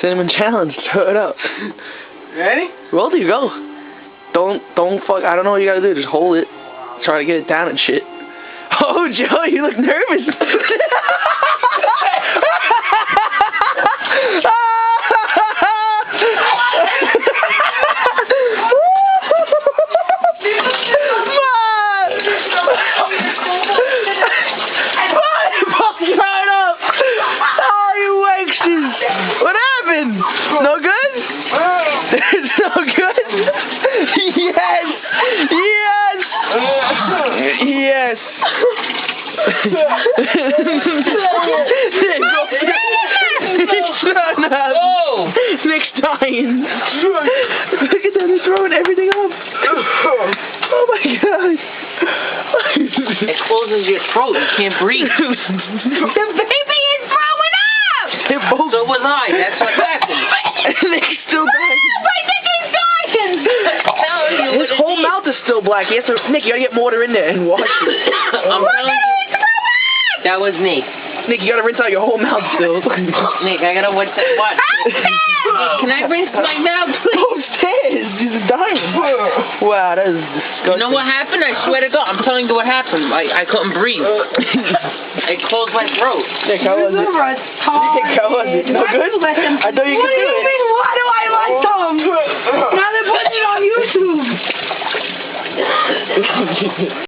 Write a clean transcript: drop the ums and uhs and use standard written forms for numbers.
Cinnamon challenge. Throw it up. Ready? Well, there you go. Don't fuck. I don't know what you gotta do. Just hold it. Try to get it down and shit. Oh, Joe, you look nervous. What happened? No good? It's no good? Yes! Yes! Yes! Oh! Nick's dying. Look at that, they're throwing everything up. Oh my god. It closes your throat, you can't breathe. The baby is throwing up! So was I, that's what happened. Nick's still dying. My dick is dying! His whole mouth is still black. He has to, Nick, you gotta get water in there and wash it. I'm telling you, that was Nick. Nick, you gotta rinse out your whole mouth still. Nick, I gotta what? Can I rinse my mouth, please? Upstairs, he's dying. Wow, that is disgusting. You know what happened? I swear to God, I'm telling you what happened. I couldn't breathe. It closed my throat. Nick, how was it? Nick, how was it? No good? I thought you could do it. Why do I like them? Now they're putting it on YouTube.